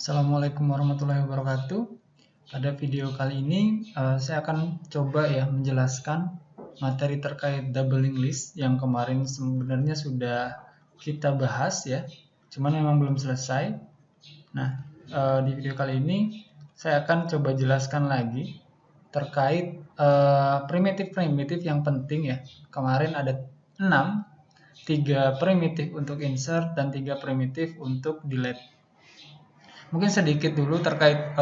Assalamualaikum warahmatullahi wabarakatuh. Pada video kali ini saya akan coba ya menjelaskan materi terkait doubling list yang kemarin sebenarnya sudah kita bahas ya, cuman memang belum selesai. Nah, di video kali ini saya akan coba jelaskan lagi terkait primitif-primitif yang penting ya. Kemarin ada 6, 3 primitif untuk insert dan 3 primitif untuk delete. Mungkin sedikit dulu terkait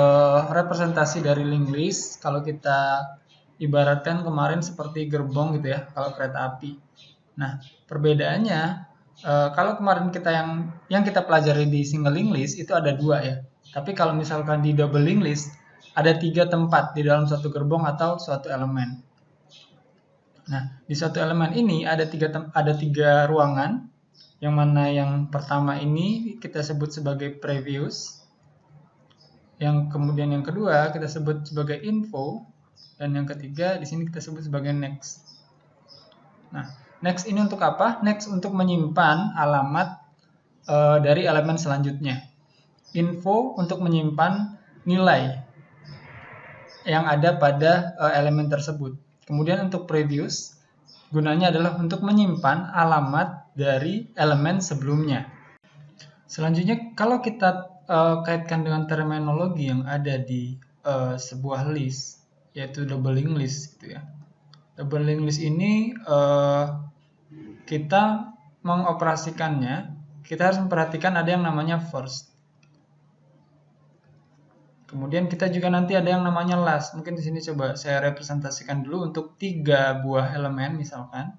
representasi dari linked list. Kalau kita ibaratkan kemarin seperti gerbong gitu ya, kalau kereta api. Nah, perbedaannya kalau kemarin kita yang kita pelajari di single linked list itu ada 2 ya. Tapi kalau misalkan di double linked list ada 3 tempat di dalam suatu gerbong atau suatu elemen. Nah, di suatu elemen ini ada 3 ruangan, yang mana yang pertama ini kita sebut sebagai previous, yang kemudian yang kedua kita sebut sebagai info, dan yang ketiga di sini kita sebut sebagai next. Nah, next ini untuk apa? Next untuk menyimpan alamat dari elemen selanjutnya. Info untuk menyimpan nilai yang ada pada elemen tersebut. Kemudian untuk previous gunanya adalah untuk menyimpan alamat dari elemen sebelumnya. Selanjutnya kalau kita kaitkan dengan terminologi yang ada di sebuah list, yaitu doubling list gitu ya. Doubling list ini kita mengoperasikannya, kita harus memperhatikan ada yang namanya first. Kemudian kita juga nanti ada yang namanya last. Mungkin di sini coba saya representasikan dulu untuk 3 buah elemen misalkan.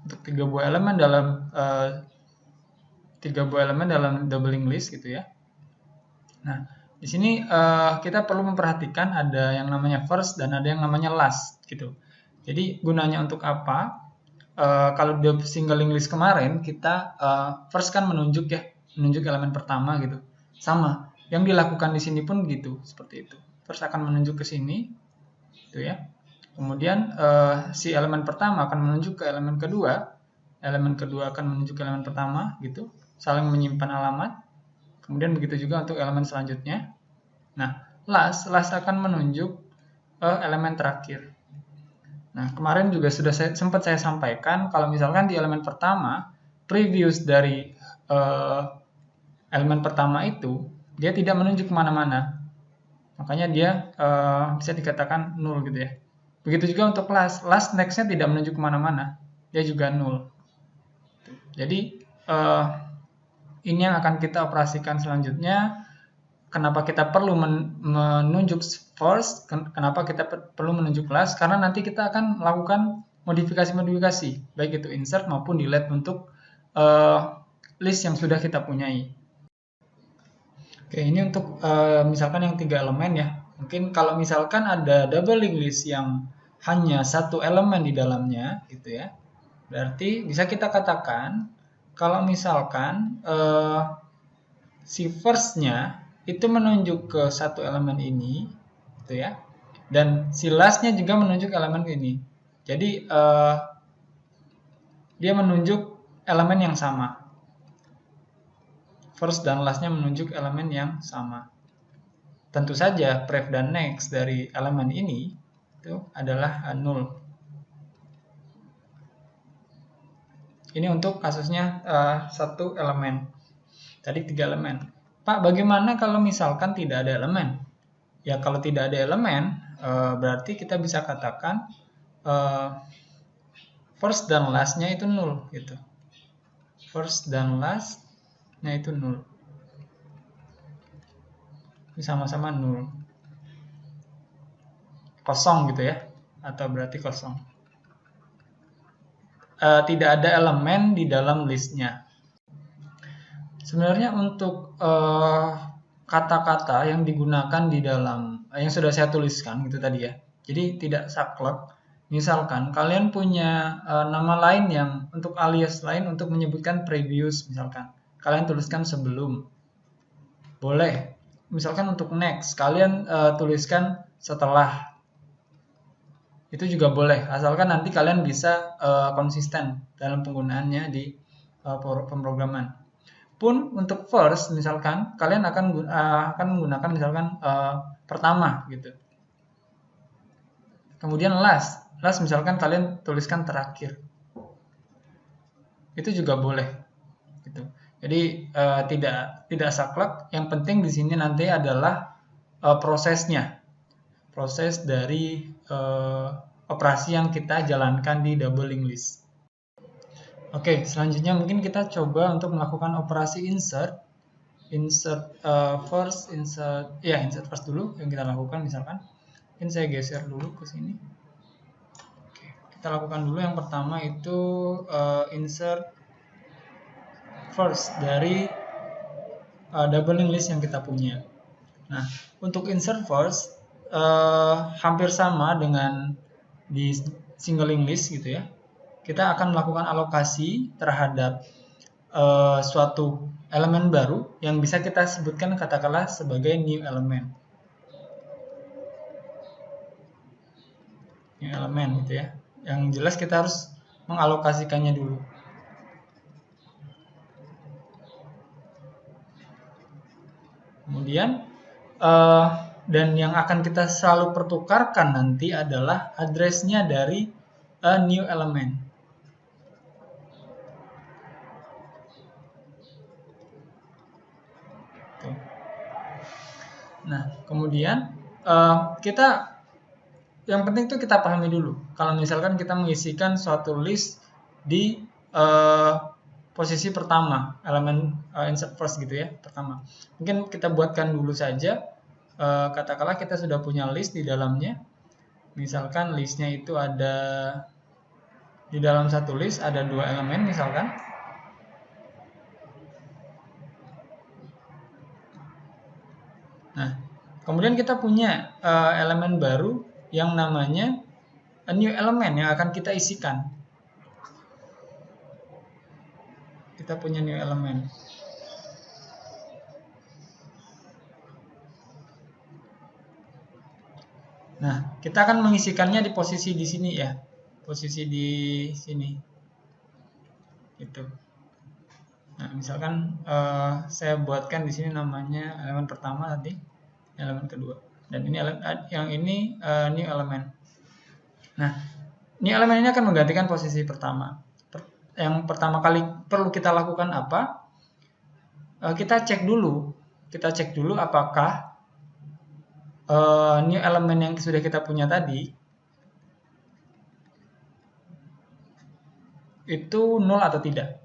Untuk 3 buah elemen dalam doubling list gitu ya. Nah, di sini kita perlu memperhatikan ada yang namanya first dan ada yang namanya last gitu. Jadi gunanya untuk apa? Kalau di single linked list kemarin kita first kan menunjuk elemen pertama gitu. Sama, yang dilakukan di sini pun gitu, seperti itu. First akan menunjuk ke sini, gitu ya. Kemudian si elemen pertama akan menunjuk ke elemen kedua akan menunjuk ke elemen pertama gitu. Saling menyimpan alamat. Kemudian begitu juga untuk elemen selanjutnya. Nah, last akan menunjuk elemen terakhir. Nah, kemarin juga sudah sempat saya sampaikan kalau misalkan di elemen pertama, previous dari elemen pertama itu dia tidak menunjuk kemana-mana. Makanya dia bisa dikatakan null gitu ya. Begitu juga untuk last next-nya tidak menunjuk kemana-mana, dia juga null. Jadi ini yang akan kita operasikan selanjutnya. Kenapa kita perlu menunjuk first, kenapa kita perlu menunjuk last, karena nanti kita akan melakukan modifikasi, baik itu insert maupun delete untuk list yang sudah kita punyai. Oke, ini untuk misalkan yang 3 elemen ya. Mungkin kalau misalkan ada double linked list yang hanya 1 elemen di dalamnya gitu ya, berarti bisa kita katakan kalau misalkan si first-nya itu menunjuk ke 1 elemen ini gitu ya, dan si last-nya juga menunjuk elemen ini. Jadi dia menunjuk elemen yang sama. First dan last-nya menunjuk elemen yang sama. Tentu saja pref dan next dari elemen ini itu adalah null. Ini untuk kasusnya 1 elemen. Tadi 3 elemen. Pak, bagaimana kalau misalkan tidak ada elemen? Ya, kalau tidak ada elemen, berarti kita bisa katakan first dan last-nya itu null gitu. First dan last-nya itu null. Ini sama-sama null. Kosong gitu ya, atau berarti kosong. Tidak ada elemen di dalam listnya. Sebenarnya untuk kata-kata yang digunakan di dalam yang sudah saya tuliskan gitu tadi ya. Jadi tidak saklek. Misalkan kalian punya nama lain yang untuk alias lain untuk menyebutkan previous misalkan. Kalian tuliskan sebelum. Boleh. Misalkan untuk next kalian tuliskan setelah. Itu juga boleh, asalkan nanti kalian bisa konsisten dalam penggunaannya di pemrograman. pun untuk first misalkan kalian akan menggunakan misalkan pertama gitu. Kemudian last misalkan kalian tuliskan terakhir. Itu juga boleh gitu. Jadi tidak saklek, yang penting di sini nanti adalah prosesnya. Proses dari operasi yang kita jalankan di doubling list. Oke, selanjutnya mungkin kita coba untuk melakukan operasi insert first dulu yang kita lakukan. Misalkan mungkin saya geser dulu ke sini. Oke, kita lakukan dulu yang pertama itu insert first dari doubling list yang kita punya. Nah, untuk insert first hampir sama dengan di singling list gitu ya. Kita akan melakukan alokasi terhadap suatu elemen baru yang bisa kita sebutkan katakanlah sebagai new element. New element gitu ya. Yang jelas kita harus mengalokasikannya dulu. Kemudian dan yang akan kita selalu pertukarkan nanti adalah address-nya dari a new element. Nah, kemudian kita yang penting itu kita pahami dulu. Kalau misalkan kita mengisikan suatu list di posisi pertama, elemen insert first gitu ya, pertama. Mungkin kita buatkan dulu saja. Katakanlah kita sudah punya list di dalamnya. Misalkan listnya itu ada di dalam satu list ada 2 elemen misalkan. Nah, kemudian kita punya elemen baru yang namanya a new element yang akan kita isikan. Kita punya new element. Nah, kita akan mengisikannya di posisi di sini ya. Posisi di sini. Gitu. Nah, misalkan saya buatkan di sini namanya elemen pertama tadi, elemen kedua, dan ini yang ini new element. Nah, new element ini akan menggantikan posisi pertama. Yang pertama kali perlu kita lakukan apa? Kita cek dulu apakah new element yang sudah kita punya tadi itu nol atau tidak.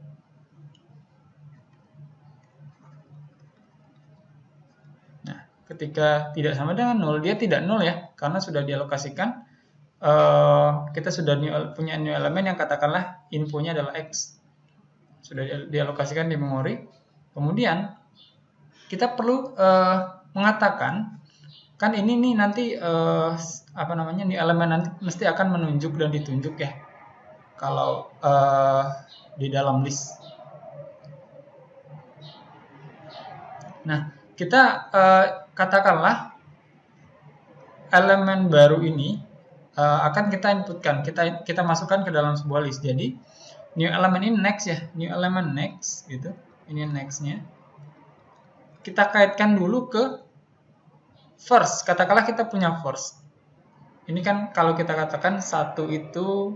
Ketika tidak sama dengan 0, dia tidak 0 ya, karena sudah dialokasikan. Kita sudah punya new element yang katakanlah infonya adalah X. Sudah dialokasikan di memori. Kemudian kita perlu mengatakan, kan ini nih nanti new element nanti mesti akan menunjuk dan ditunjuk ya, kalau di dalam list. Nah, kita katakanlah elemen baru ini akan kita inputkan, kita masukkan ke dalam sebuah list. Jadi new element ini next ya, new element next gitu. Ini nextnya. Kita kaitkan dulu ke first. Katakanlah kita punya first. Ini kan kalau kita katakan satu itu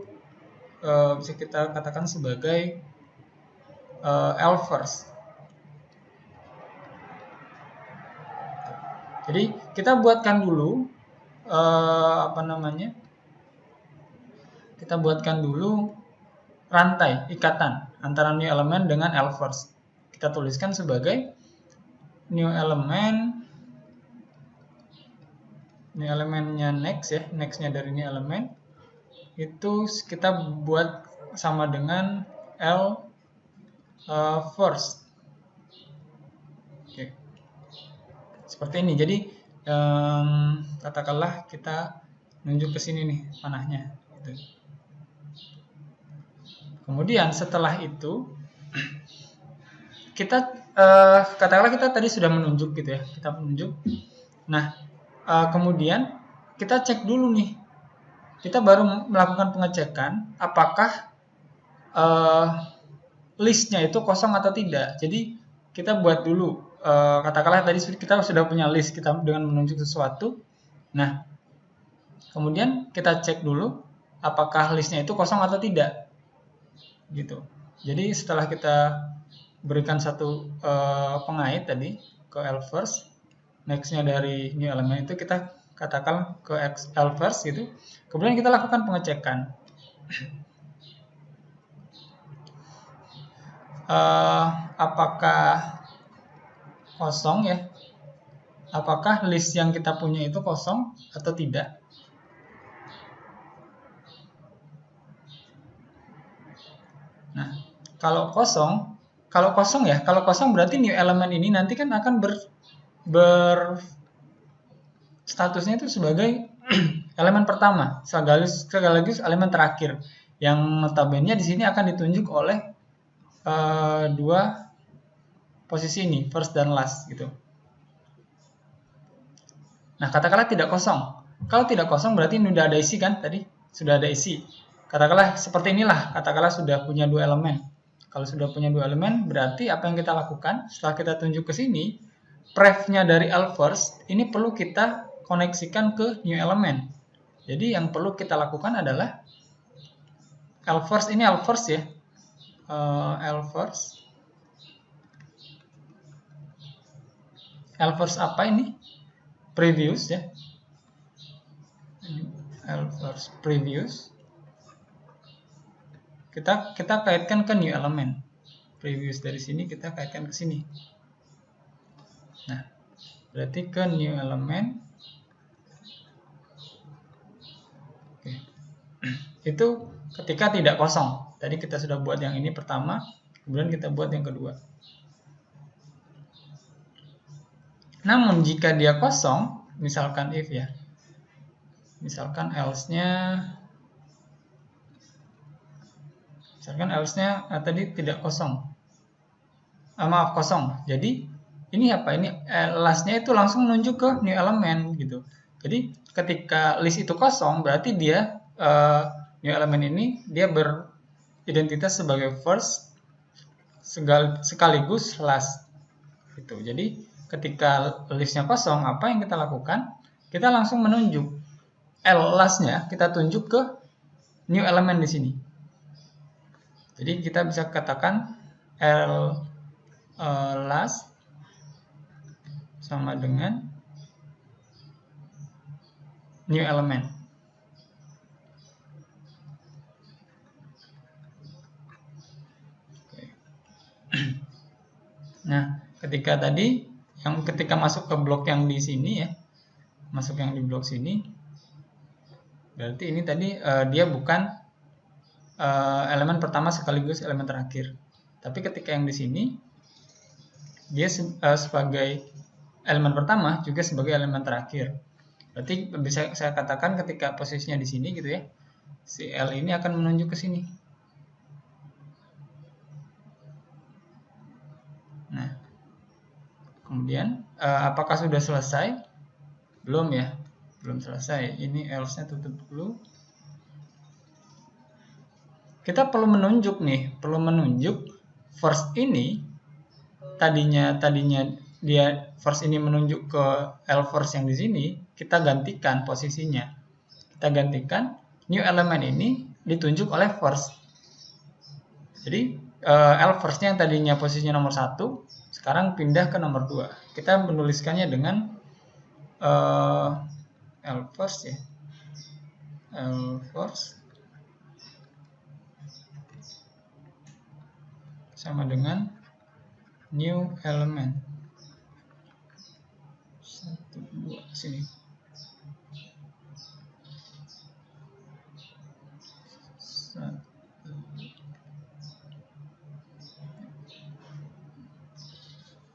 bisa kita katakan sebagai L first. Jadi kita buatkan dulu kita buatkan dulu rantai ikatan antara new element dengan L first. Kita tuliskan sebagai new elementnya next ya, nextnya dari new element itu kita buat sama dengan L first. Oke. Seperti ini. Jadi katakanlah kita nunjuk ke sini nih panahnya gitu. Kemudian setelah itu kita katakanlah kita tadi sudah menunjuk gitu ya, kita menunjuk. Nah, kemudian kita cek dulu nih, kita baru melakukan pengecekan apakah listnya itu kosong atau tidak. Jadi kita buat dulu, katakanlah tadi kita sudah punya list kita dengan menunjuk sesuatu. Nah, kemudian kita cek dulu apakah listnya itu kosong atau tidak, gitu. Jadi setelah kita berikan satu pengait tadi ke L first, nextnya dari new element itu kita katakan ke L first gitu. Kemudian kita lakukan pengecekan. Apakah kosong ya? Apakah list yang kita punya itu kosong atau tidak? Nah, kalau kosong berarti new element ini nanti kan akan statusnya itu sebagai elemen pertama sekaligus elemen terakhir, yang notabene di sini akan ditunjuk oleh dua posisi ini, first dan last gitu. Nah, katakanlah tidak kosong. Kalau tidak kosong berarti sudah ada isi kan tadi? Sudah ada isi. Katakanlah seperti inilah, katakanlah sudah punya dua elemen. Kalau sudah punya dua elemen, berarti apa yang kita lakukan setelah kita tunjuk ke sini, pref-nya dari L first ini perlu kita koneksikan ke new element. Jadi yang perlu kita lakukan adalah L first ya. L first apa ini? Previous ya. L first previous. Kita kaitkan ke new element. Previous dari sini kita kaitkan ke sini. Nah, berarti ke new element. Oke. Itu ketika tidak kosong. Tadi kita sudah buat yang ini pertama, kemudian kita buat yang kedua. Namun jika dia kosong, misalkan if ya, misalkan else-nya tadi tidak kosong, maaf kosong. Jadi ini apa? Ini last-nya itu langsung nunjuk ke new element gitu. Jadi ketika list itu kosong, berarti dia new element ini dia beridentitas sebagai first sekaligus last gitu. Jadi ketika listnya kosong, apa yang kita lakukan? Kita langsung menunjuk last-nya kita tunjuk ke new element di sini. Jadi kita bisa katakan last sama dengan new element. Nah, ketika masuk ke blok yang di sini ya, masuk yang di blok sini, berarti ini tadi dia bukan elemen pertama sekaligus elemen terakhir. Tapi ketika yang di sini, dia sebagai elemen pertama juga sebagai elemen terakhir. Berarti bisa saya katakan ketika posisinya di sini gitu ya, si L ini akan menunjuk ke sini. Nah, kemudian apakah sudah selesai? Belum ya, belum selesai. Ini else-nya tutup dulu. Kita perlu menunjuk first ini tadinya dia first ini menunjuk ke L first yang di sini, kita gantikan posisinya. Kita gantikan new element ini ditunjuk oleh first. Jadi L first-nya yang tadinya posisinya nomor 1, sekarang pindah ke nomor 2. Kita menuliskannya dengan L first ya. L first sama dengan new element. 1, 2 sini.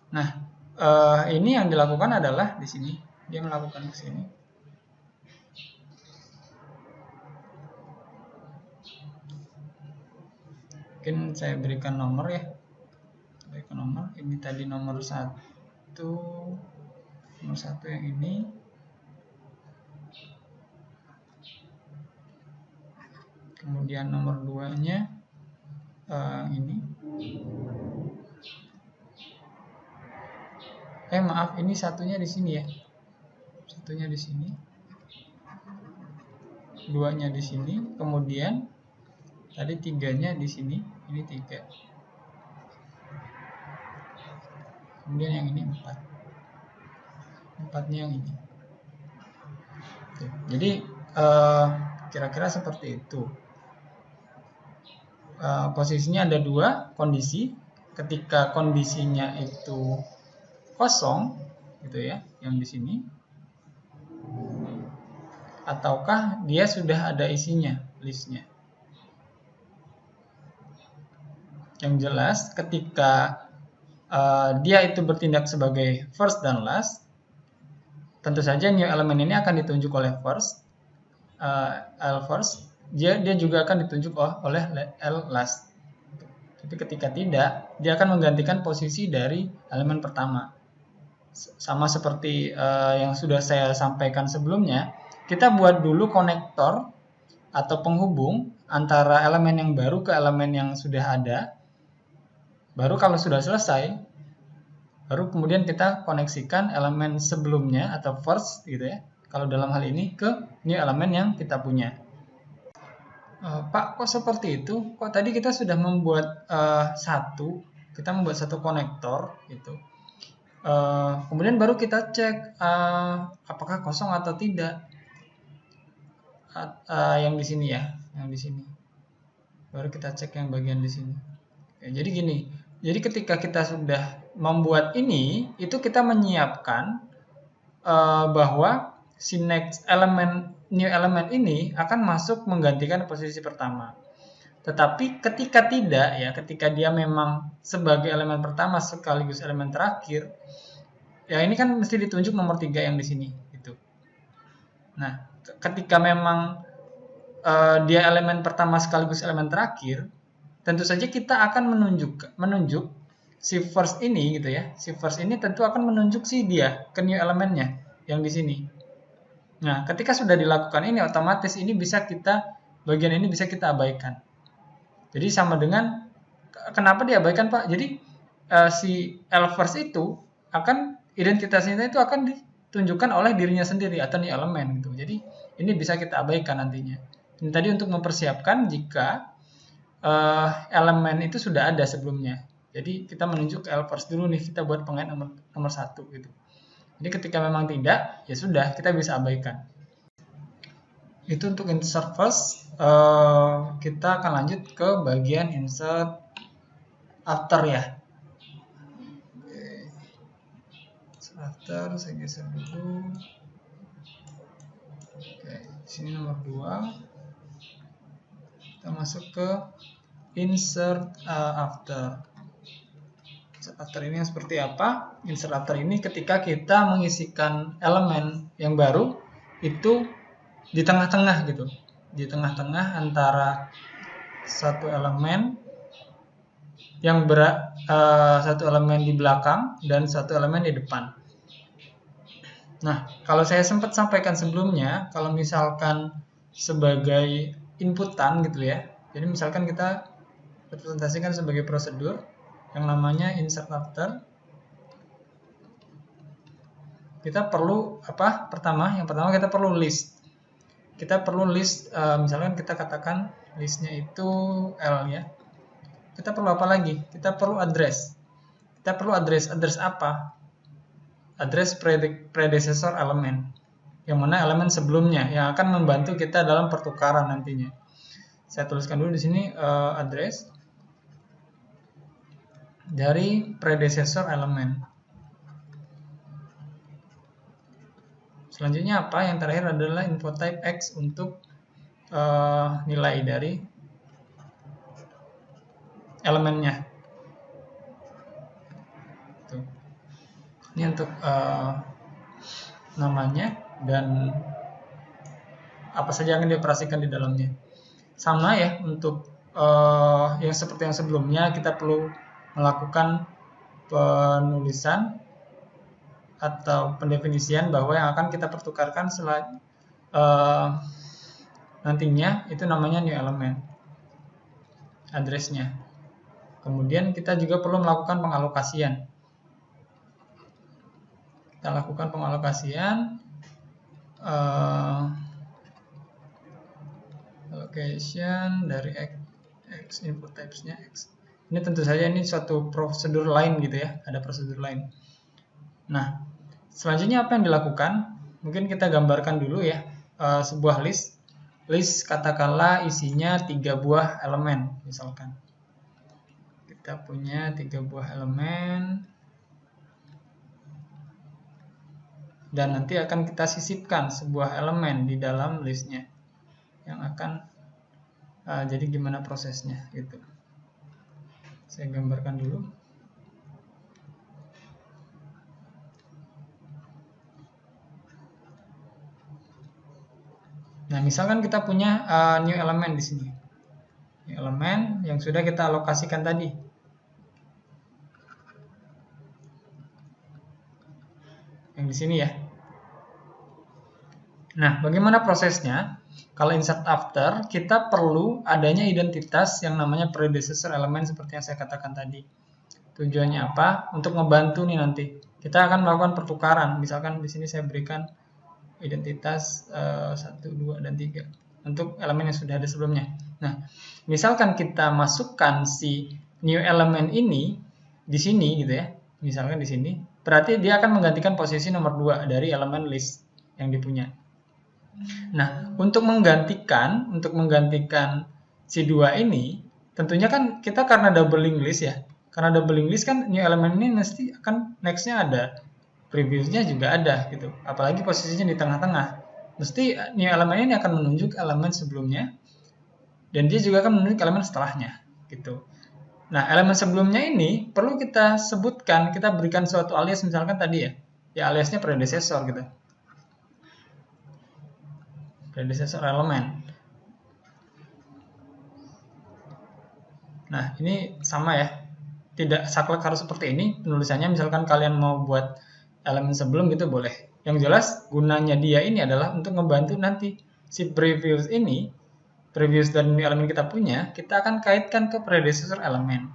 Nah, ini yang dilakukan adalah di sini. Dia melakukan ke sini. Mungkin saya berikan nomor ya. Berikan nomor. Ini tadi nomor 1. Nomor 1 yang ini. Kemudian nomor 2-nya ini. Maaf, ini satunya di sini ya. Satunya di sini. Duanya di sini, kemudian tadi 3-nya di sini, ini 3. Kemudian yang ini 4. 4-nya yang ini. Oke. Jadi kira-kira seperti itu. Posisinya ada 2 kondisi. Ketika kondisinya itu kosong gitu ya, yang di sini, ataukah dia sudah ada isinya, listnya. Yang jelas ketika dia itu bertindak sebagai first dan last, tentu saja new element ini akan ditunjuk oleh first, L first, dia juga akan ditunjuk oleh L last. Tapi ketika tidak, dia akan menggantikan posisi dari elemen pertama. Sama seperti yang sudah saya sampaikan sebelumnya, kita buat dulu konektor atau penghubung antara elemen yang baru ke elemen yang sudah ada. Baru kalau sudah selesai, baru kemudian kita koneksikan elemen sebelumnya atau first gitu ya. Kalau dalam hal ini ke new elemen yang kita punya. Pak, kok seperti itu? Kok tadi kita sudah membuat kita membuat satu konektor gitu. Kemudian baru kita cek apakah kosong atau tidak. Yang di sini ya, yang di sini. Baru kita cek yang bagian di sini. Oke, jadi gini. Jadi ketika kita sudah membuat ini, itu kita menyiapkan bahwa si next new element ini akan masuk menggantikan posisi pertama. Tetapi ketika tidak ya, ketika dia memang sebagai elemen pertama sekaligus elemen terakhir, ya ini kan mesti ditunjuk nomor 3 yang di sini gitu. Nah, ketika memang dia elemen pertama sekaligus elemen terakhir, tentu saja kita akan menunjuk si first ini gitu ya. Si first ini tentu akan menunjuk si dia ke new elemennya yang di sini. Nah, ketika sudah dilakukan ini, otomatis ini bagian ini bisa kita abaikan. Jadi sama dengan, kenapa diabaikan Pak? Jadi si L first itu identitasnya itu akan ditunjukkan oleh dirinya sendiri atau new elemen gitu. Jadi ini bisa kita abaikan nantinya. Ini tadi untuk mempersiapkan jika elemen itu sudah ada sebelumnya. Jadi kita menunjuk ke L first dulu nih, kita buat pengait nomor 1 gitu. Jadi ketika memang tidak, ya sudah, kita bisa abaikan. Itu untuk insert first. Kita akan lanjut ke bagian insert after ya. Insert after, saya geser dulu. Oke, sini nomor 2. Kita masuk ke insert after. Insert after ini yang seperti apa? Insert after ini ketika kita mengisikan elemen yang baru itu di tengah-tengah gitu. Di tengah-tengah antara satu elemen yang satu elemen di belakang dan satu elemen di depan. Nah, kalau saya sempat sampaikan sebelumnya, kalau misalkan sebagai inputan gitu ya. Jadi misalkan kita representasikan sebagai prosedur yang namanya insert after. Kita perlu apa? Yang pertama kita perlu list. Kita perlu list, misalkan kita katakan listnya itu L ya. Kita perlu apa lagi? Kita perlu address. Kita perlu address apa? Address predecessor elemen. Yang mana elemen sebelumnya yang akan membantu kita dalam pertukaran nantinya. Saya tuliskan dulu di sini address dari predecessor elemen. Selanjutnya apa? Yang terakhir adalah info type X untuk nilai dari elemennya. Tuh. Ini untuk namanya dan apa saja yang dioperasikan di dalamnya. Sama ya untuk yang seperti yang sebelumnya, kita perlu melakukan penulisan atau pendefinisian bahwa yang akan kita pertukarkan nantinya itu namanya new element, address-nya. Kemudian kita juga perlu melakukan pengalokasian. Kita lakukan pengalokasian allocation dari X input types-nya X. Ini tentu saja ini suatu prosedur lain gitu ya, ada prosedur lain. Nah, selanjutnya apa yang dilakukan? Mungkin kita gambarkan dulu ya, sebuah list katakanlah isinya 3 buah elemen misalkan. Kita punya 3 buah elemen dan nanti akan kita sisipkan sebuah elemen di dalam listnya yang akan jadi gimana prosesnya gitu. Saya gambarkan dulu. Nah, misalkan kita punya new element di sini. New element yang sudah kita alokasikan tadi. Yang di sini ya. Nah, bagaimana prosesnya? Kalau insert after, kita perlu adanya identitas yang namanya predecessor element seperti yang saya katakan tadi. Tujuannya apa? Untuk membantu nih nanti. Kita akan melakukan pertukaran. Misalkan di sini saya berikan identitas 1, 2, dan 3 untuk elemen yang sudah ada sebelumnya. Nah, misalkan kita masukkan si new element ini di sini gitu ya. Misalkan di sini, berarti dia akan menggantikan posisi nomor 2 dari elemen list yang dipunya. Nah, untuk menggantikan si 2 ini, tentunya kan kita karena doubling list ya. Karena doubling list kan new element ini mesti akan next-nya ada. Previous-nya juga ada gitu. Apalagi posisinya di tengah-tengah. Mesti new element ini akan menunjuk elemen sebelumnya dan dia juga akan menunjuk elemen setelahnya gitu. Nah, elemen sebelumnya ini perlu kita sebutkan, kita berikan suatu alias misalkan tadi ya. Ya aliasnya predecessor gitu. Predecessor elemen. Nah, ini sama ya. Tidak saklek harus seperti ini penulisannya. Misalkan kalian mau buat elemen sebelum gitu boleh. Yang jelas gunanya dia ini adalah untuk membantu nanti si previous ini, previous dan elemen kita punya, kita akan kaitkan ke predecessor elemen.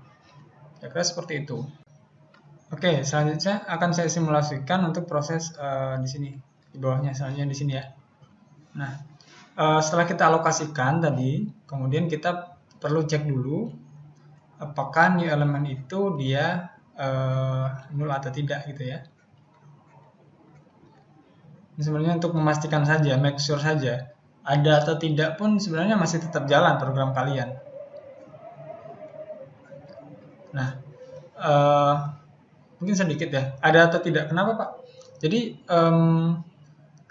Kira-kira seperti itu. Oke, selanjutnya akan saya simulasikan untuk proses di sini, di bawahnya selanjutnya di sini ya. Nah, setelah kita alokasikan tadi, kemudian kita perlu cek dulu apakah new element itu dia nul atau tidak gitu ya. Ini sebenarnya untuk memastikan saja, make sure saja. Ada atau tidak pun sebenarnya masih tetap jalan program kalian. Nah, mungkin sedikit ya. Ada atau tidak? Kenapa Pak? Jadi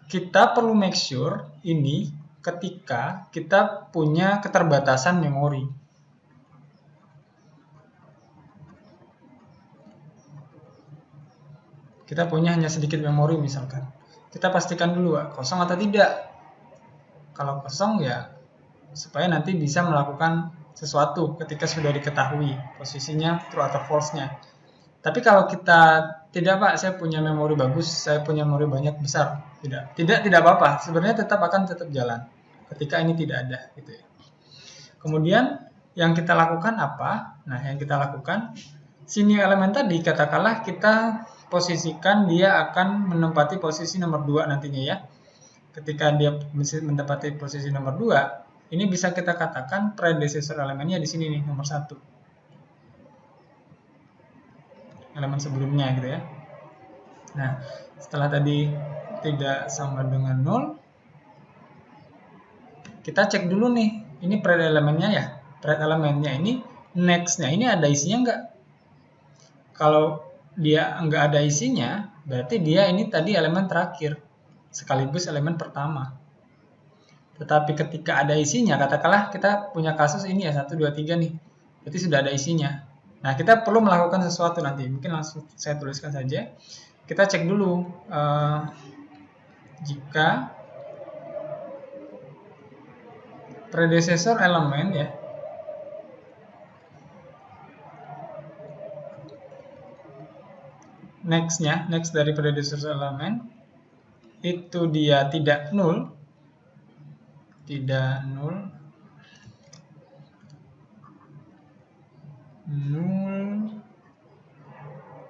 kita perlu make sure ini ketika kita punya keterbatasan memori. Kita punya hanya sedikit memori misalkan. Kita pastikan dulu kosong atau tidak. Kalau kosong ya supaya nanti bisa melakukan sesuatu ketika sudah diketahui posisinya true atau false-nya. Tapi kalau kita tidak Pak, saya punya memori bagus, saya punya memori banyak besar, tidak apa-apa. Sebenarnya tetap jalan ketika ini tidak ada gitu ya. Kemudian yang kita lakukan apa? Nah, yang kita lakukan si new element tadi katakanlah kita posisikan dia akan menempati posisi nomor 2 nantinya ya. Ketika dia menempati posisi nomor 2, ini bisa kita katakan predecessor elemennya di sini nih, nomor 1. Elemen sebelumnya gitu ya. Nah, setelah tadi tidak sama dengan 0, kita cek dulu nih, ini pred elemennya ya. Pred elemennya ini, next-nya ini ada isinya enggak? Kalau dia enggak ada isinya, berarti dia ini tadi elemen terakhir, sekaligus elemen pertama. Tetapi ketika ada isinya, katakanlah kita punya kasus ini ya, 1, 2, 3 nih. Berarti sudah ada isinya. Nah, kita perlu melakukan sesuatu nanti. Mungkin langsung saya tuliskan saja. Kita cek dulu jika predecessor elemen ya, next dari predecessor elemen itu dia tidak nul,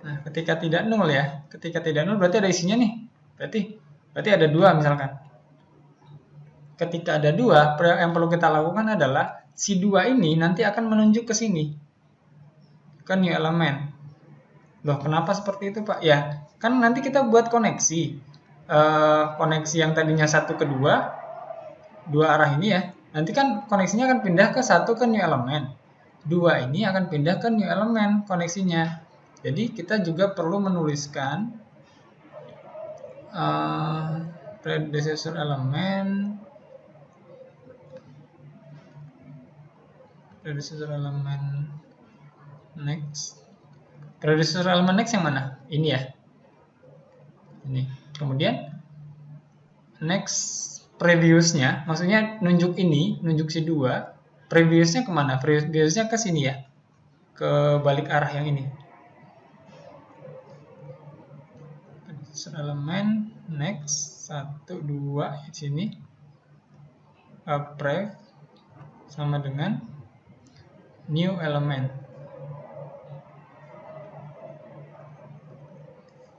Nah, ketika tidak nol ya, ketika tidak nol berarti ada isinya nih. Berarti ada 2 misalkan. Ketika ada 2, yang perlu kita lakukan adalah si 2 ini nanti akan menunjuk ke sini, ke new element. Loh, kenapa seperti itu, Pak? Ya, kan nanti kita buat koneksi. Koneksi yang tadinya 1 ke 2 arah ini ya. Nanti kan koneksinya akan pindah ke 1 ke new element. 2 ini akan pindah ke new element koneksinya. Jadi kita juga perlu menuliskan predecessor element next. Predecessor element next yang mana? Ini ya. Ini. Kemudian next previousnya, maksudnya nunjuk ini, nunjuk si 2. Previousnya kemana? Previousnya ke sini ya. Ke balik arah yang ini. Predecessor element next 1 2 di sini. Prev sama dengan new element.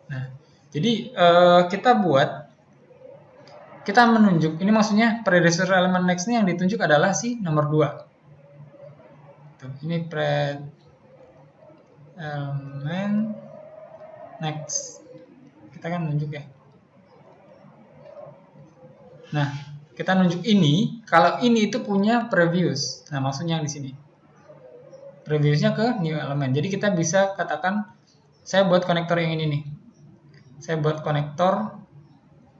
Nah, jadi kita menunjuk, ini maksudnya predecessor element next ini yang ditunjuk adalah si nomor 2. Tuh, ini pred element next. Kita kan nunjuk ya. Nah, kita nunjuk ini, kalau ini itu punya previous. Nah, maksudnya yang di sini. Previousnya ke new element. Jadi kita bisa katakan, saya buat konektor yang ini nih. Saya buat konektor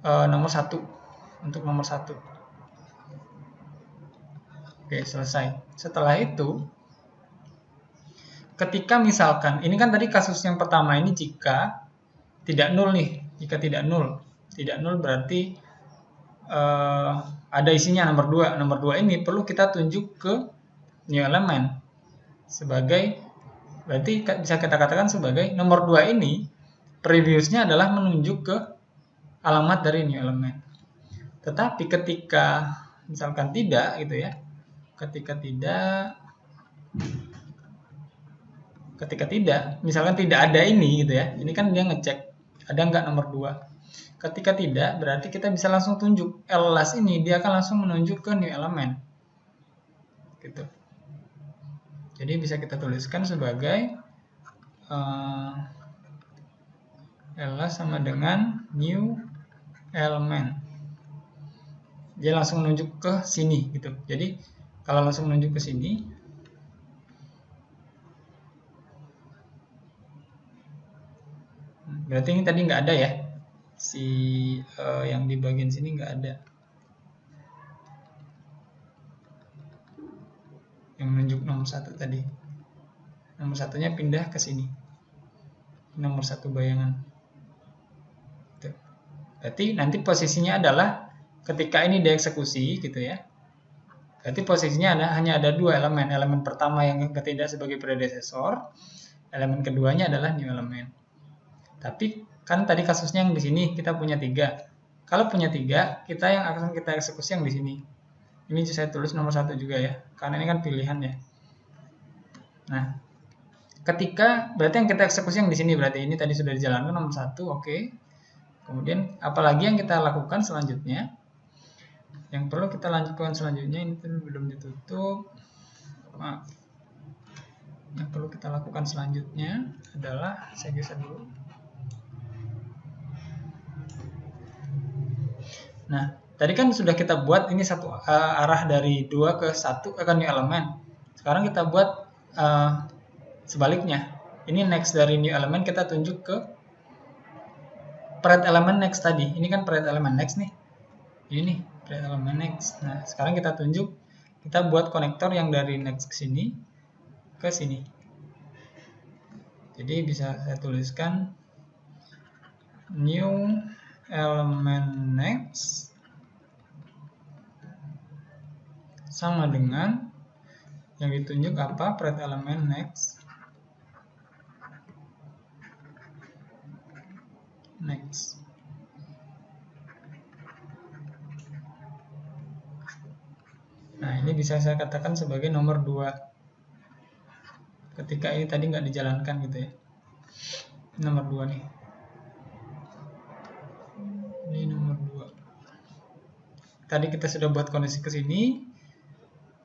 nomor 1. Untuk nomor 1. Oke, selesai. Setelah itu, ketika misalkan, ini kan tadi kasus yang pertama ini jika tidak nol nih. Jika tidak nol. Tidak nol berarti ada isinya nomor 2. Nomor 2 ini perlu kita tunjuk ke new element. Berarti bisa kita katakan sebagai nomor 2 ini, previousnya adalah menunjuk ke alamat dari new element. Tetapi ketika misalkan tidak gitu ya, ketika tidak, misalkan tidak ada ini gitu ya, ini kan dia ngecek ada nggak nomor 2. Ketika tidak, berarti kita bisa langsung tunjuk last ini, dia akan langsung menunjuk ke new element gitu. Jadi bisa kita tuliskan sebagai last sama dengan new element. Dia langsung menunjuk ke sini gitu. Jadi kalau langsung menunjuk ke sini, berarti ini tadi nggak ada ya, si yang di bagian sini nggak ada, yang menunjuk nomor 1 tadi. Nomor 1-nya pindah ke sini, nomor 1 bayangan. Tuh. Berarti nanti posisinya adalah ketika ini dieksekusi gitu ya. Berarti posisinya hanya ada 2 elemen. Elemen pertama yang tidak sebagai predecessor, elemen keduanya adalah new element. Tapi kan tadi kasusnya yang di sini kita punya 3. Kalau punya 3, kita yang akan kita eksekusi yang di sini. Ini saya tulis nomor 1 juga ya, karena ini kan pilihan ya. Nah, berarti yang kita eksekusi yang di sini, berarti ini tadi sudah dijalankan nomor 1, oke. Kemudian apalagi yang kita lakukan selanjutnya? Yang perlu kita lanjutkan selanjutnya, ini belum ditutup. Maaf. Yang perlu kita lakukan selanjutnya adalah, saya geser dulu. Nah, tadi kan sudah kita buat ini satu arah dari 2 ke 1 ke new element. Sekarang kita buat sebaliknya. Ini next dari new element kita tunjuk ke pred element next tadi. Ini kan pred element next nih. Ini nih, pred element next. Nah, sekarang kita tunjuk, kita buat konektor yang dari next ke sini ke sini. Jadi bisa saya tuliskan new element next sama dengan yang ditunjuk apa? Pred element next Nah, ini bisa saya katakan sebagai nomor 2 ketika ini tadi nggak dijalankan gitu ya. nomor 2 nih. Ini nomor 2. Tadi kita sudah buat koneksi ke sini.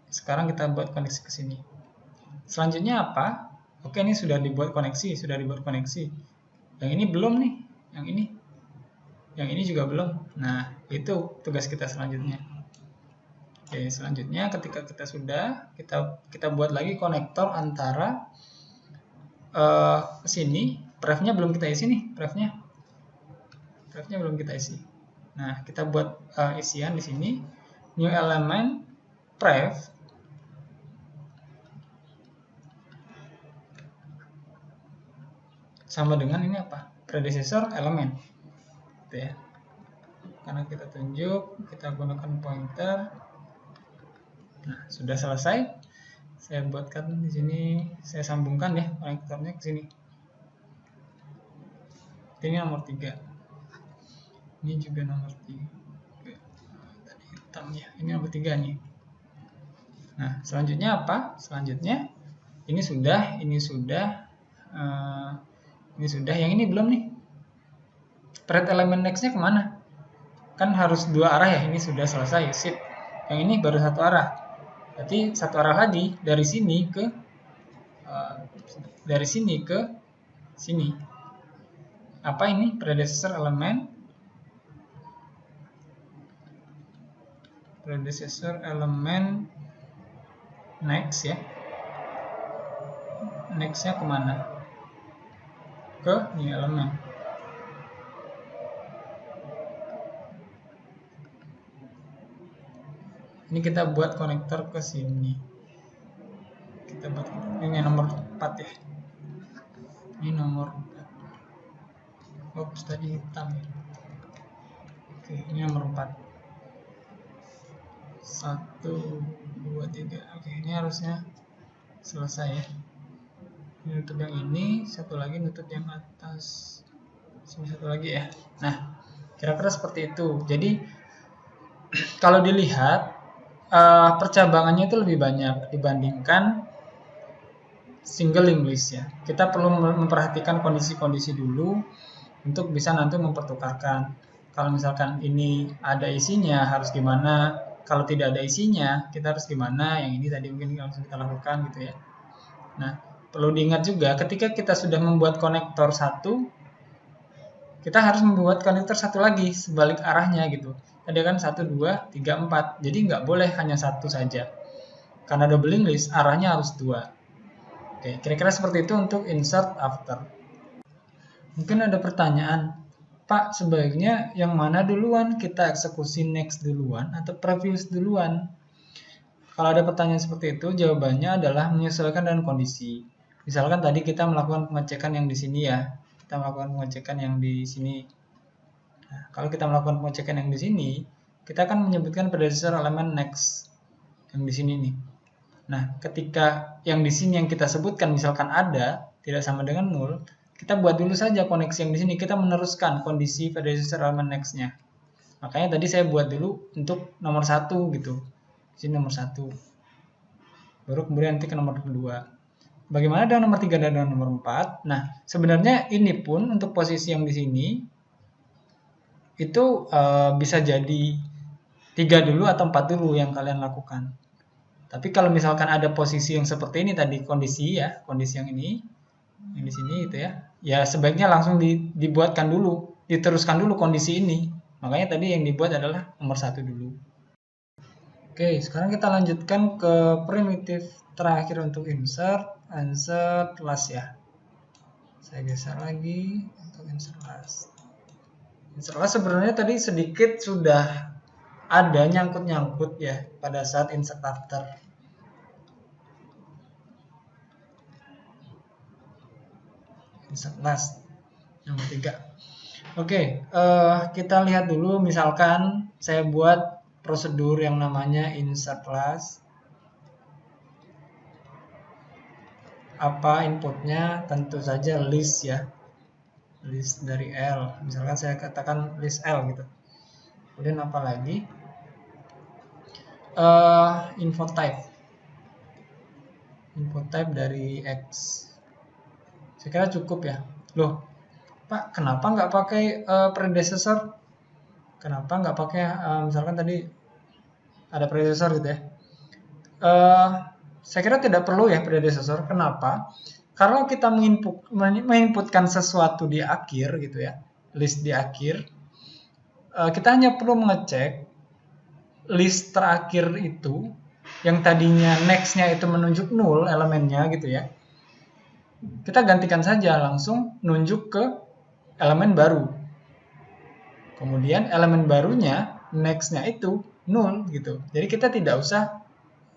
Sekarang kita buat koneksi ke sini. Selanjutnya apa? Oke, ini sudah dibuat koneksi, Yang ini belum nih, yang ini juga belum. Nah, itu tugas kita selanjutnya. Oke, selanjutnya ketika kita sudah, kita buat lagi konektor antara ke sini. Prefnya belum kita isi nih, prefnya belum kita isi. Nah, kita buat isian di sini, new element pref sama dengan ini apa? Predecessor element. Gitu ya. Karena kita tunjuk, kita gunakan pointer. Nah, sudah selesai. Saya buatkan di sini, saya sambungkan ya konektornya ke sini. Ini nomor 3. Ini juga nomor 3. Tadi hitamnya. Ini nomor 3 nih. Nah, selanjutnya apa? Selanjutnya ini sudah, ini sudah, yang ini belum nih. Pred element next-nya kemana? Kan harus 2 arah ya. Ini sudah selesai, sip. Yang ini baru 1 arah. Berarti 1 arah lagi dari sini ke sini. Apa ini? Predecessor element next ya. Next-nya kemana? Ke new element. Ini kita buat konektor ke sini. Kita buat ini nomor 4 ya. Ini nomor 4. Oops, tadi hitam. Oke, ini nomor 4. 1, 2, 3. Oke, ini harusnya selesai ya. Ini nutup yang ini, satu lagi nutup yang atas. Sini satu lagi ya. Nah, kira-kira seperti itu. Jadi kalau dilihat percabangannya itu lebih banyak dibandingkan single linked list ya. Kita perlu memperhatikan kondisi-kondisi dulu untuk bisa nanti mempertukarkan. Kalau misalkan ini ada isinya harus gimana, kalau tidak ada isinya kita harus gimana, yang ini tadi mungkin langsung kita lakukan gitu ya. Nah, perlu diingat juga ketika kita sudah membuat konektor satu, kita harus membuat konektor satu lagi sebalik arahnya gitu. Tadi kan 1, 2, 3, 4. Jadi nggak boleh hanya satu saja. Karena double linked list arahnya harus 2. Oke, kira-kira seperti itu untuk insert after. Mungkin ada pertanyaan, Pak, sebaiknya yang mana duluan? Kita eksekusi next duluan atau previous duluan? Kalau ada pertanyaan seperti itu, jawabannya adalah menyesuaikan dengan kondisi. Misalkan tadi kita melakukan pengecekan yang di sini ya. Kita melakukan pengecekan yang di sini. Nah, kalau kita melakukan pengecekan yang di sini, kita akan menyebutkan predecessor element next yang di sini nih. Nah, ketika yang di sini yang kita sebutkan misalkan ada, tidak sama dengan 0, kita buat dulu saja koneksi yang di sini. Kita meneruskan kondisi predecessor element next-nya. Makanya tadi saya buat dulu untuk nomor 1 gitu. Di sini nomor 1. Baru kemudian nanti ke nomor 2. Bagaimana dengan nomor 3 dan nomor 4? Nah, sebenarnya ini pun untuk posisi yang di sini itu bisa jadi 3 dulu atau 4 dulu yang kalian lakukan. Tapi kalau misalkan ada posisi yang seperti ini tadi, kondisi yang ini, yang di sini gitu ya, ya sebaiknya langsung dibuatkan dulu, diteruskan dulu kondisi ini. Makanya tadi yang dibuat adalah nomor 1 dulu. Oke, sekarang kita lanjutkan ke primitif terakhir untuk insert last ya. Saya geser lagi untuk insert last. Insert last sebenarnya tadi sedikit sudah ada nyangkut-nyangkut ya pada saat insert after. Insert last nomor 3. Oke, kita lihat dulu misalkan saya buat prosedur yang namanya insert last. Apa inputnya? Tentu saja list ya. List dari L. Misalkan saya katakan list L gitu. Kemudian apa lagi? Info type. Info type dari X. Saya kira cukup ya. Loh, Pak, kenapa nggak pakai predecessor? Kenapa nggak pakai misalkan tadi ada predecessor gitu ya? Saya kira tidak perlu ya predecessor. Kenapa? Kalau kita menginputkan sesuatu di akhir gitu ya, list di akhir, kita hanya perlu mengecek list terakhir itu yang tadinya next-nya itu menunjuk null elemennya gitu ya. Kita gantikan saja langsung nunjuk ke elemen baru. Kemudian elemen barunya next-nya itu null gitu. Jadi kita tidak usah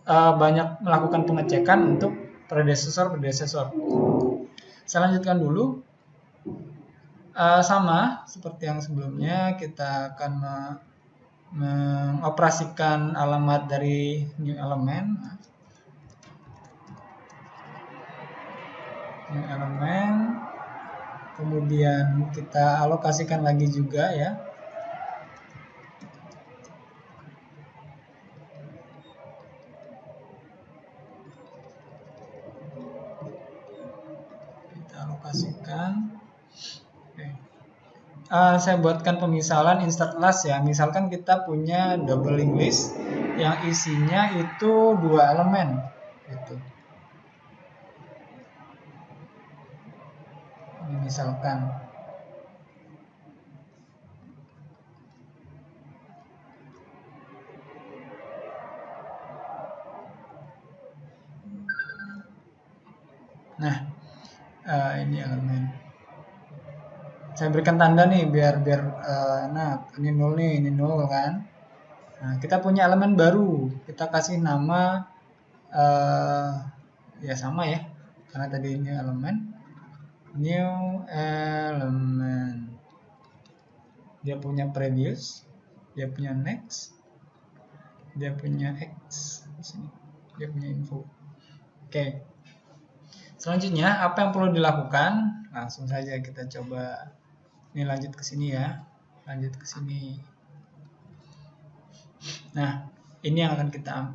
banyak melakukan pengecekan untuk predecessor. Saya lanjutkan dulu. Sama seperti yang sebelumnya, kita akan mengoperasikan alamat dari new element. Kemudian kita alokasikan lagi juga ya. Kita alokasikan. Saya buatkan pemisalan insert last ya. Misalkan kita punya doubling list yang isinya itu 2 elemen gitu. Misalkan ini elemen. Saya berikan tanda nih biar enak. Ini nol kan. Nah, kita punya elemen baru. Kita kasih nama ya sama ya. Karena tadi new element. Dia punya previous, dia punya next, dia punya x di sini. Dia punya info. Oke. Selanjutnya apa yang perlu dilakukan? Langsung saja kita coba. Ini lanjut ke sini ya. Lanjut ke sini. Nah, ini yang akan kita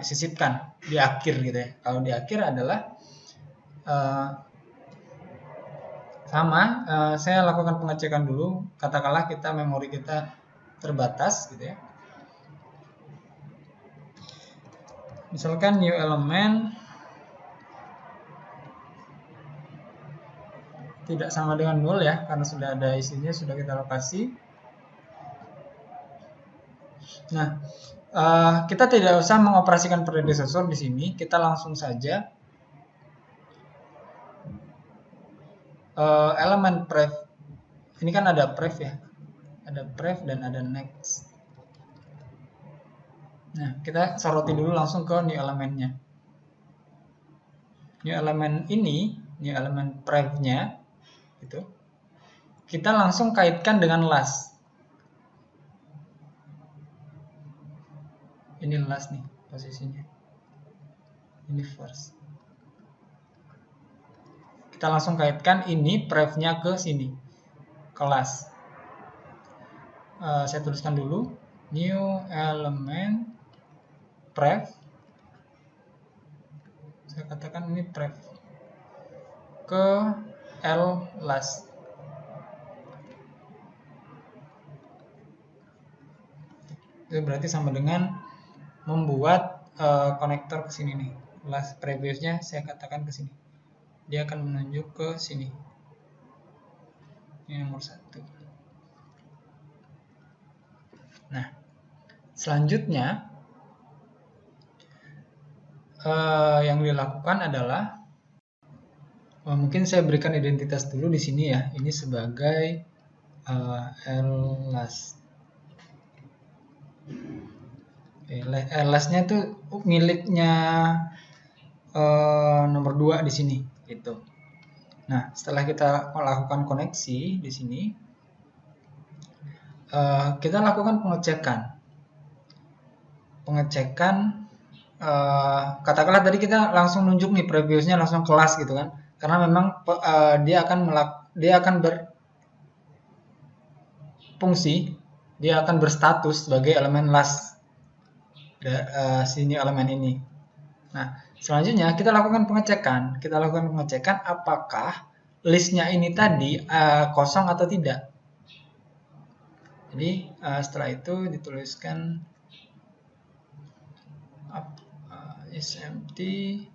sisipkan di akhir gitu ya. Kalau di akhir adalah sama, saya lakukan pengecekan dulu. Katakanlah kita memori kita terbatas gitu ya. Misalkan new element tidak sama dengan null ya, karena sudah ada isinya, sudah kita alokasi. Nah, kita tidak usah mengoperasikan predecessor di sini, kita langsung saja elemen pref. Ini kan ada pref ya, ada pref dan ada next. Nah, kita soroti dulu langsung ke new elemennya. New element ini, new element pref-nya itu kita langsung kaitkan dengan last. Ini last nih posisinya. Ini first. Kita langsung kaitkan ini pref-nya ke sini, kelas. Saya tuliskan dulu new element pref. Saya katakan ini pref ke L last. Itu berarti sama dengan membuat konektor ke sini nih. Last previousnya saya katakan ke sini. Dia akan menunjuk ke sini. Ini nomor 1. Nah, selanjutnya yang dilakukan adalah mungkin saya berikan identitas dulu di sini ya. Ini sebagai last. Lastnya itu miliknya nomor 2 di sini gitu. Nah, setelah kita melakukan koneksi di sini, kita lakukan pengecekan. Katakanlah tadi kita langsung nunjuk nih previousnya langsung kelas gitu kan, karena memang dia akan berfungsi, dia akan berstatus sebagai elemen last sini elemen ini. Nah, selanjutnya kita lakukan pengecekan apakah listnya ini tadi kosong atau tidak. Jadi setelah itu dituliskan is empty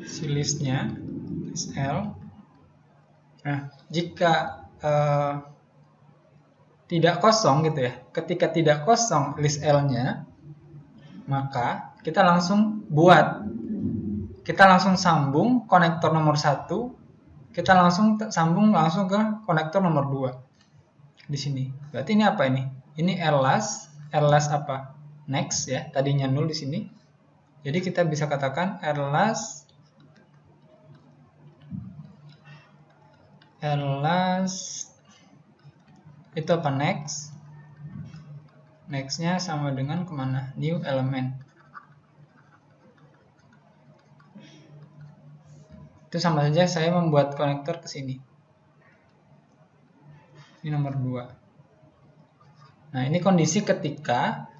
si listnya, list L. Nah, jika tidak kosong gitu ya, ketika tidak kosong list L-nya, maka kita langsung sambung konektor nomor 1, kita langsung sambung langsung ke konektor nomor 2 di sini. Berarti ini apa ini? Ini last apa? Next ya, tadinya 0 di sini. Jadi kita bisa katakan last itu apa? Next-nya sama dengan kemana? New element. Itu sama saja saya membuat konektor ke sini. Ini nomor 2. Nah, ini kondisi ketika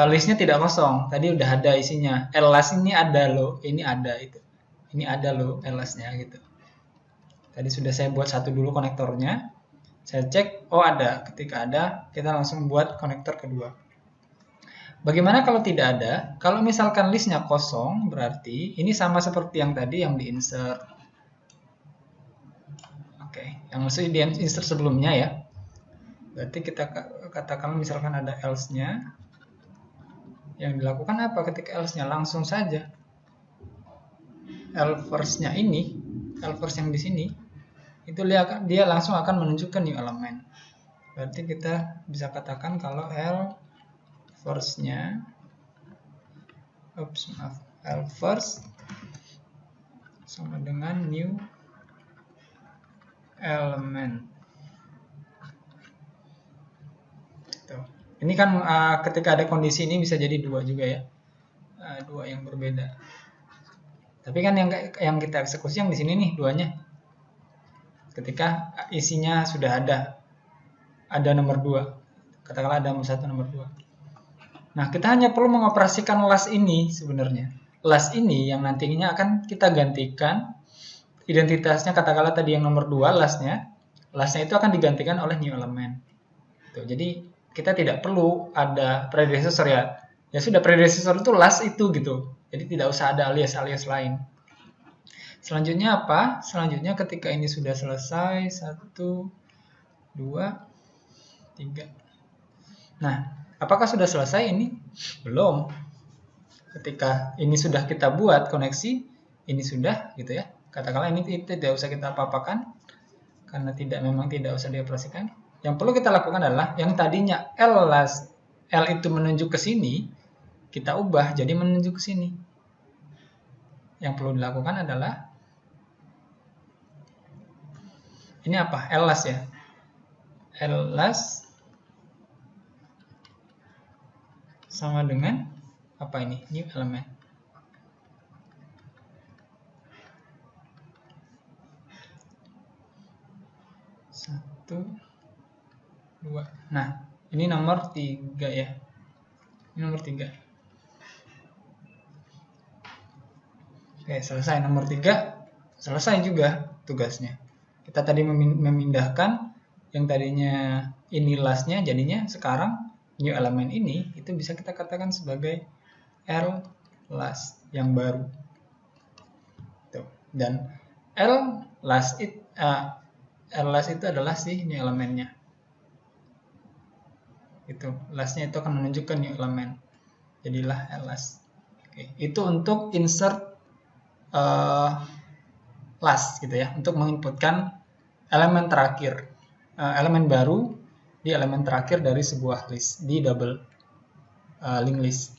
listnya tidak kosong. Tadi udah ada isinya. Last ini ada loh, ini ada itu. Ini ada loh last-nya gitu. Tadi sudah saya buat satu dulu konektornya. Saya cek, oh ada. Ketika ada, kita langsung buat konektor kedua. Bagaimana kalau tidak ada? Kalau misalkan listnya kosong, berarti ini sama seperti yang tadi yang di insert. Oke, yang masih di insert sebelumnya ya. Berarti kita katakan misalkan ada else-nya. Yang dilakukan apa ketika else-nya? Langsung saja. Else-nya ini, else yang di sini, itu dia langsung akan menunjukkan new element. Berarti kita bisa katakan kalau else-nya else sama dengan new element. Tuh. Ini kan ketika ada kondisi ini bisa jadi 2 juga ya, 2 yang berbeda. Tapi kan yang kita eksekusi yang di sini nih 2-nya. Ketika isinya sudah ada nomor 2, katakanlah ada nomor 1, nomor 2. Nah, kita hanya perlu mengoperasikan last ini sebenarnya. Last ini yang nantinya akan kita gantikan identitasnya, katakanlah tadi yang nomor 2 lastnya itu akan digantikan oleh new element. Tuh, jadi kita tidak perlu ada predecessor ya. Ya sudah, predecessor itu last itu gitu. Jadi tidak usah ada alias-alias lain. Selanjutnya apa? Selanjutnya ketika ini sudah selesai 1, 2, 3. Nah, apakah sudah selesai ini? Belum. Ketika ini sudah kita buat koneksi, ini sudah gitu ya. Katakanlah ini tidak usah kita apa-apakan karena memang tidak usah dioperasikan. Yang perlu kita lakukan adalah yang tadinya L itu menunjuk ke sini, kita ubah jadi menunjuk ke sini. Yang perlu dilakukan adalah ini apa? Last ya. Last sama dengan apa ini? New element. Satu, 2. Nah, ini nomor 3 ya. Ini nomor 3. Oke, selesai nomor 3. Selesai juga tugasnya. Kita tadi memindahkan yang tadinya ini lastnya, jadinya sekarang new element ini itu bisa kita katakan sebagai last yang baru. Tuh. Dan last itu adalah si new elementnya. Itu lastnya itu akan menunjukkan new element. Jadilah last. Oke. Itu untuk insert last gitu ya, untuk menginputkan elemen terakhir, elemen baru di elemen terakhir dari sebuah list di double linked list.